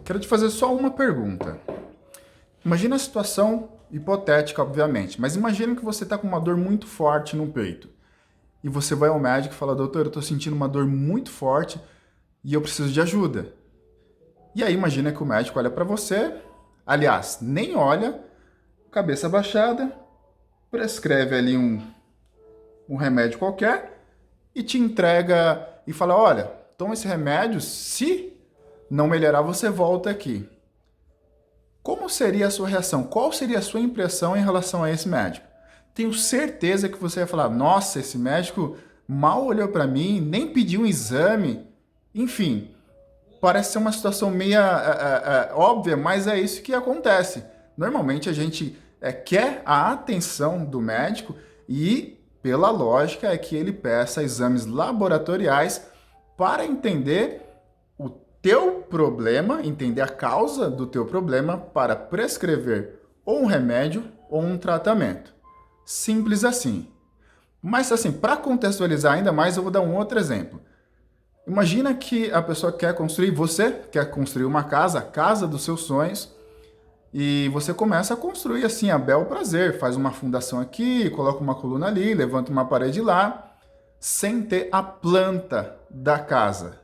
Quero te fazer só uma pergunta. Imagina a situação hipotética, obviamente, mas imagina que você está com uma dor muito forte no peito. E você vai ao médico e fala, doutor, eu estou sentindo uma dor muito forte e eu preciso de ajuda. E aí imagina que o médico olha para você, aliás, nem olha, cabeça baixada, prescreve ali um remédio qualquer e te entrega e fala, olha, toma esse remédio, se não melhorar, você volta aqui. Como seria a sua reação? Qual seria a sua impressão em relação a esse médico? Tenho certeza que você vai falar, nossa, esse médico mal olhou para mim, nem pediu um exame. Enfim, parece ser uma situação meio óbvia, mas é isso que acontece. Normalmente a gente quer a atenção do médico e, pela lógica, é que ele peça exames laboratoriais para entender o teu problema, entender a causa do teu problema para prescrever ou um remédio ou um tratamento. Simples assim. Mas assim, para contextualizar ainda mais, eu vou dar um outro exemplo. Imagina que a pessoa quer construir, você quer construir uma casa, a casa dos seus sonhos, e você começa a construir assim, a bel prazer, faz uma fundação aqui, coloca uma coluna ali, levanta uma parede lá, sem ter a planta da casa.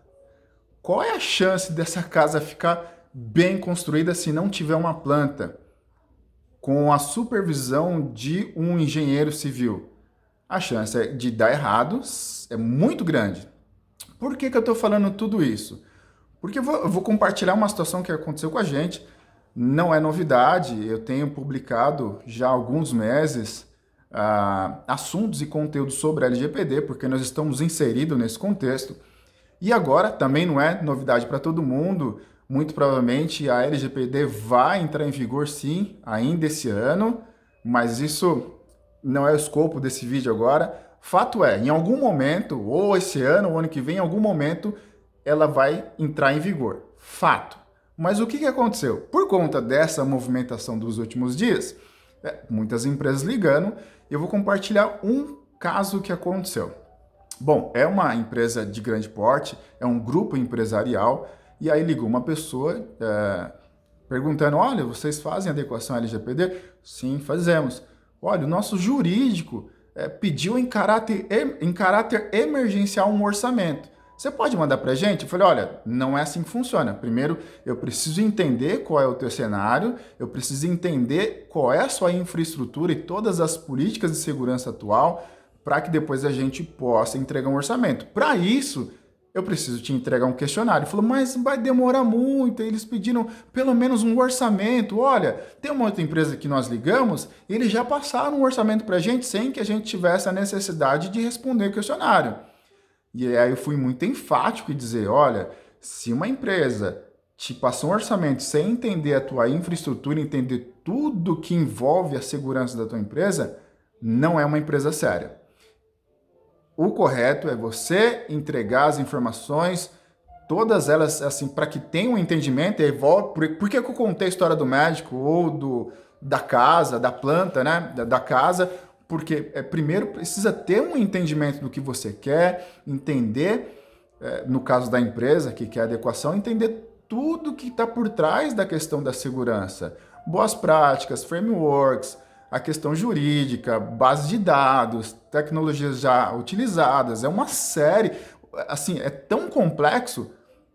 Qual é a chance dessa casa ficar bem construída se não tiver uma planta? Com a supervisão de um engenheiro civil. A chance de dar errado é muito grande. Por que eu estou falando tudo isso? Porque eu vou compartilhar uma situação que aconteceu com a gente. Não é novidade, eu tenho publicado já há alguns meses assuntos e conteúdos sobre LGPD, porque nós estamos inseridos nesse contexto. E agora, também não é novidade para todo mundo, muito provavelmente a LGPD vai entrar em vigor sim, ainda esse ano, mas isso não é o escopo desse vídeo agora. Fato é, em algum momento, ou esse ano, ou ano que vem, em algum momento, ela vai entrar em vigor. Fato. Mas o que aconteceu? Por conta dessa movimentação dos últimos dias, muitas empresas ligando, eu vou compartilhar um caso que aconteceu. Bom, é uma empresa de grande porte, é um grupo empresarial, e aí ligou uma pessoa perguntando, olha, vocês fazem adequação LGPD? Sim, fazemos. Olha, o nosso jurídico pediu em caráter emergencial um orçamento. Você pode mandar para a gente? Eu falei, olha, não é assim que funciona. Primeiro, eu preciso entender qual é o teu cenário, eu preciso entender qual é a sua infraestrutura e todas as políticas de segurança atual, para que depois a gente possa entregar um orçamento. Para isso, eu preciso te entregar um questionário. Ele falou, mas vai demorar muito. Eles pediram pelo menos um orçamento. Olha, tem uma outra empresa que nós ligamos, eles já passaram um orçamento para a gente sem que a gente tivesse a necessidade de responder o questionário. E aí eu fui muito enfático e dizer, olha, se uma empresa te passou um orçamento sem entender a tua infraestrutura, entender tudo que envolve a segurança da tua empresa, não é uma empresa séria. O correto é você entregar as informações, todas elas, assim, para que tenha um entendimento. Por que eu contei a história do médico ou da casa, da planta, né? Da casa? Porque primeiro precisa ter um entendimento do que você quer, entender, no caso da empresa que quer adequação, entender tudo que está por trás da questão da segurança. Boas práticas, frameworks, a questão jurídica, base de dados, tecnologias já utilizadas, é uma série, assim, é tão complexo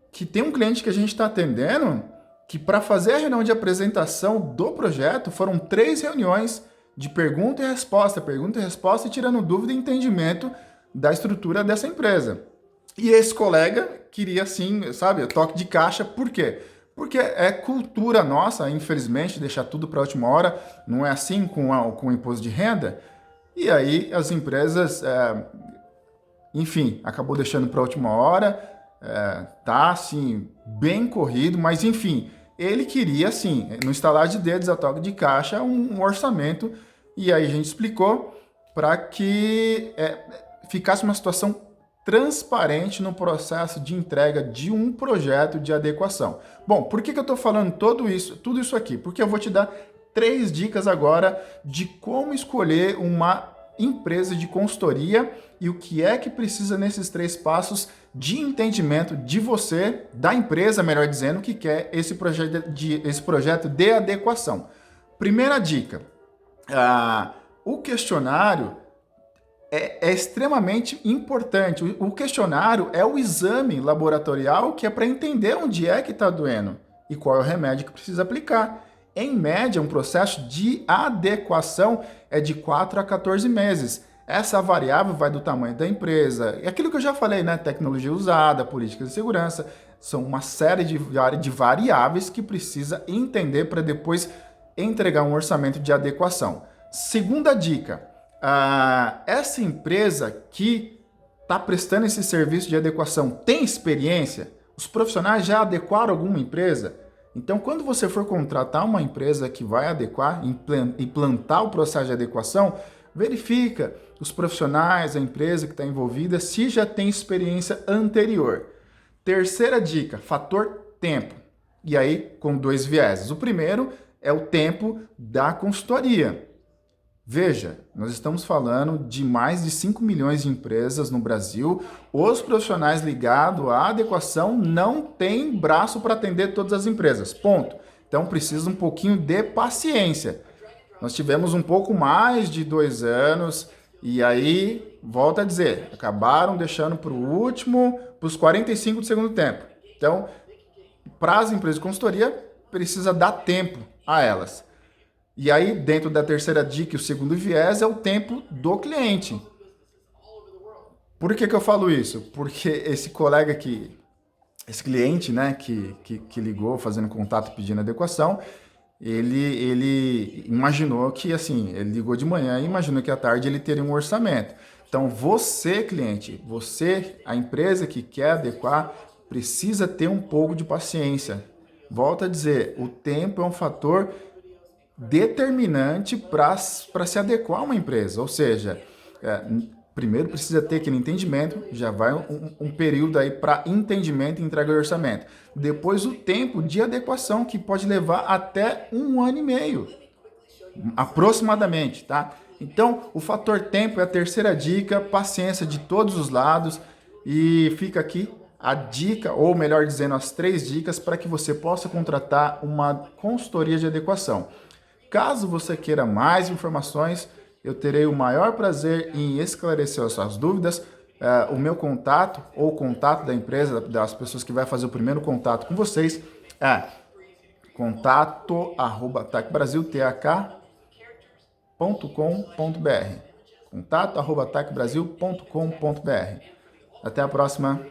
que tem um cliente que a gente está atendendo que para fazer a reunião de apresentação do projeto foram 3 reuniões de pergunta e resposta e tirando dúvida e entendimento da estrutura dessa empresa. E esse colega queria, assim, sabe, toque de caixa, por quê? Porque é cultura nossa, infelizmente, deixar tudo para a última hora, não é assim com o imposto de renda. E aí as empresas, enfim, acabou deixando para a última hora, tá assim, bem corrido, mas enfim, ele queria, assim, no estalar de dedos, a toque de caixa, um orçamento, e aí a gente explicou para que ficasse uma situação transparente no processo de entrega de um projeto de adequação. Bom, por que eu estou falando tudo isso aqui? Porque eu vou te dar 3 dicas agora de como escolher uma empresa de consultoria e o que é que precisa nesses 3 passos de entendimento de você, da empresa, melhor dizendo, que quer esse projeto de adequação. Primeira dica, o questionário é extremamente importante. O questionário é o exame laboratorial que é para entender onde é que está doendo e qual é o remédio que precisa aplicar. Em média, um processo de adequação é de 4 a 14 meses. Essa variável vai do tamanho da empresa. E aquilo que eu já falei, né? Tecnologia usada, políticas de segurança, são uma série de variáveis que precisa entender para depois entregar um orçamento de adequação. Segunda dica, essa empresa que está prestando esse serviço de adequação tem experiência? Os profissionais já adequaram alguma empresa? Então, quando você for contratar uma empresa que vai adequar, implantar o processo de adequação, verifica os profissionais, a empresa que está envolvida, se já tem experiência anterior. Terceira dica, fator tempo. E aí, com 2 vieses. O primeiro é o tempo da consultoria. Veja, nós estamos falando de mais de 5 milhões de empresas no Brasil. Os profissionais ligados à adequação não têm braço para atender todas as empresas. Ponto. Então precisa um pouquinho de paciência. Nós tivemos um pouco mais de 2 anos e aí, volto a dizer, acabaram deixando para o último, para os 45 do segundo tempo. Então, para as empresas de consultoria, precisa dar tempo a elas. E aí, dentro da terceira dica, o segundo viés é o tempo do cliente. Por que eu falo isso? Porque esse colega esse cliente, né, que ligou fazendo contato pedindo adequação, ele imaginou que, assim, ele ligou de manhã e imaginou que à tarde ele teria um orçamento. Então, você, cliente, você, a empresa que quer adequar, precisa ter um pouco de paciência. Volto a dizer, o tempo é um fator determinante para se adequar a uma empresa. Ou seja, primeiro precisa ter aquele entendimento, já vai um período aí para entendimento e entrega de orçamento. Depois o tempo de adequação, que pode levar até 1 ano e meio, aproximadamente, tá? Então, o fator tempo é a terceira dica, paciência de todos os lados, e fica aqui a dica, ou melhor dizendo, as 3 dicas para que você possa contratar uma consultoria de adequação. Caso você queira mais informações, eu terei o maior prazer em esclarecer as suas dúvidas. O meu contato, ou o contato da empresa, das pessoas que vai fazer o primeiro contato com vocês, é contato@tacbrasil.com.br. contato@tacbrasil.com.br. Até a próxima.